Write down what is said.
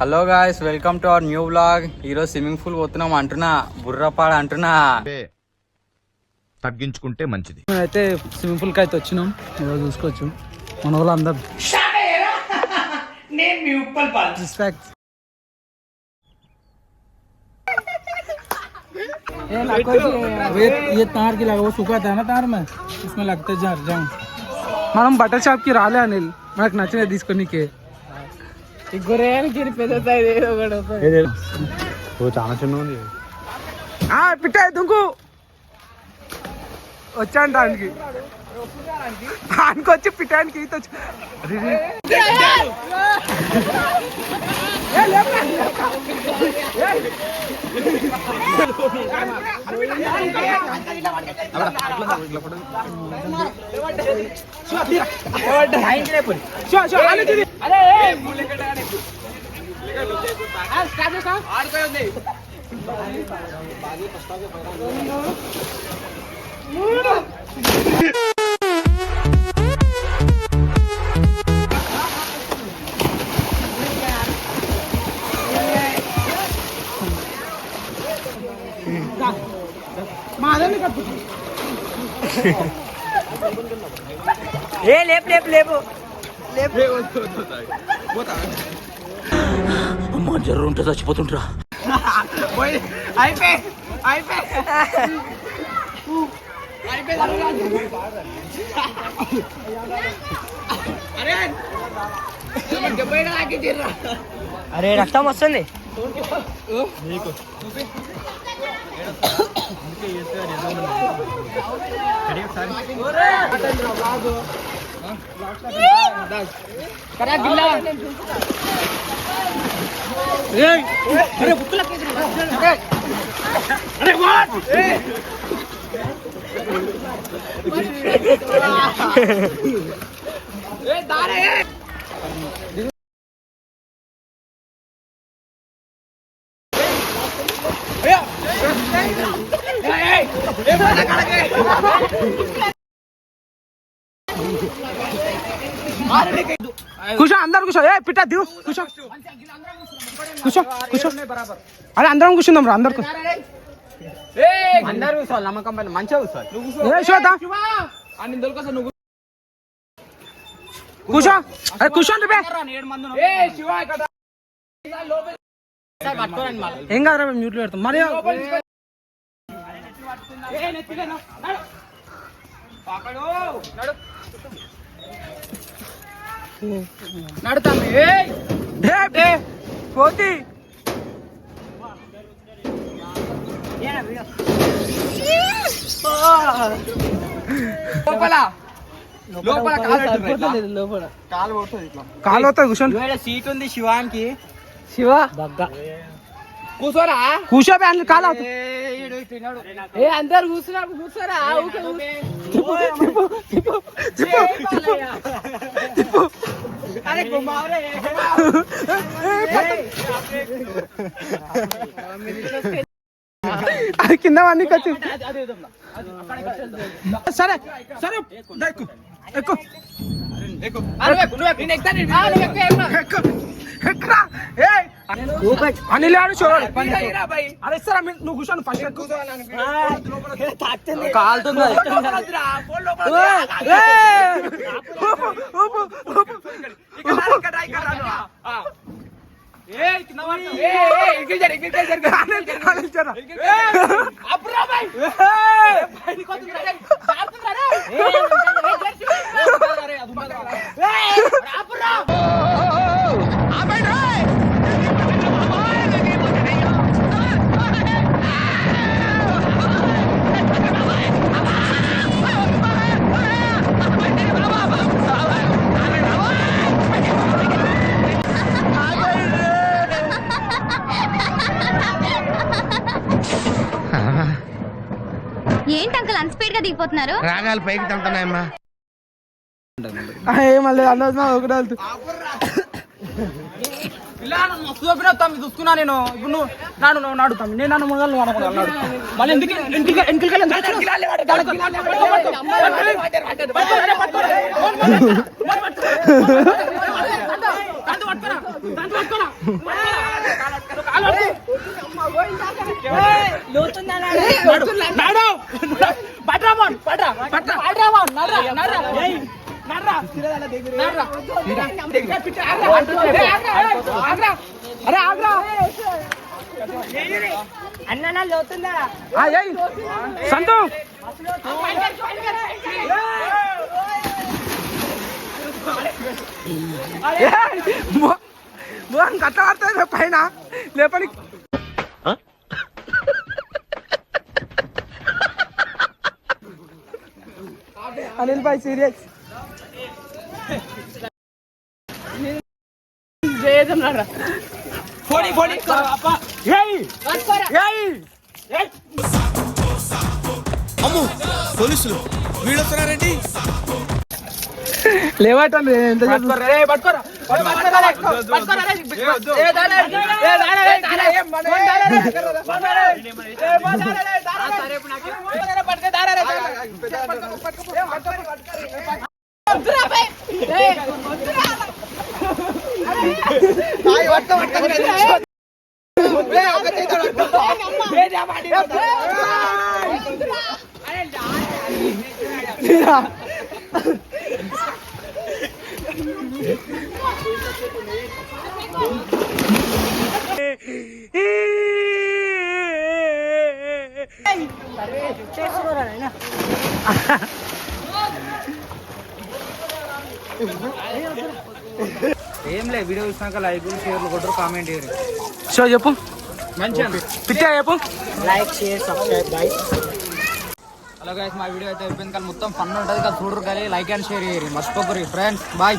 Hello guys, welcome to our new vlog. ఈరోజు swimming pool పోతున్నాం అంటున్నా, బుర్రపాడ అంటున్నా. తగ్గించుకుంటే మంచిది. అయితే స్విమ్మింగ్ పూల్ కి అయితే వచ్చినాం. ఏదో చూసుకోవచ్చు మన వాళ్ళు అందరు. ये तार की लगा वो सूखा था ना तार में, इसमें लगते जार जाऊं. మనం బట్టల షాప్ కి రాలే అనిల్, మనకు నచ్చినది తీసుకోనీకే. చాలా చిన్న ఉంది. పిట్ట దుంకు వచ్చాను ఆయనకి వచ్చి పిట్టానికి ఈత వచ్చి అమ్మా జర్రు ఉంటే చచ్చిపోతుంటరా. అరే రక్తం వస్తుంది. కూర్చో, అందరు కూర్చో. ఏ పిట్ట దిగు, కూర్చో కూర్చో కూర్చో. అరే అందరం కూర్చుందాం రా, అందరు కూర్చోవాలి. నమ్మకం పైన మంచిగా కూర్చోవాలి. కూర్చో, అరే కూర్చోండి. ఏం కాదురా, మేము మ్యూట్లో పెడతాం. మరి నడుతాం పోతి. కాలు అవుతుంది. కూర్చోండి. సీట్ ఉంది శివానికి. శివ కూర్చోరా, కూర్చోబే అన్ని కాలు అవుతుంది. అందరు కూర్చోరా. అది కింద అన్ని వచ్చి. సరే సరే ఎక్కు. అనిల్ ఆడు చూడండి. అరే సరే నువ్వు కూర్చోను ఫస్ట్. కాలుతుంది. ఏంటి అంకుల్ అంత స్పీడ్ గా దిగిపోతున్నారు? రాగాలు పైకి తంటున్నాయమ్మా. మళ్ళీ అందరు ఒకటి మస్తు చూసుకున్నా నేను. ఇప్పుడు నువ్వు నాడుతాను, నేను నన్ను మొదలు నువ్వు అనుకున్నాను. మళ్ళీ ఎందుకు అరే ఆగ్రా అన్న లోతుందా సంతు కట్ట పడుతుంది పైన లేపని అనిల్ భాయ్ సీరియస్ పోలీసులు వీళ్ళు వస్తున్నారండి. లేవటం ఎంత ఏం లే వీడియో చూసినాక లైక్లు షేర్లు కొట్టరు కామెంట్ చేయరు షో చెప్పు మంచిగా పిచ్చా చెప్పు like share subscribe guys hello guys మా వీడియో అయితే అయిపోయింది కానీ మొత్తం ఫన్ ఉంటుంది కదా చూడరు కానీ లైక్ అండ్ షేర్ చేయరు మర్చిపోకరు ఫ్రెండ్స్ బాయ్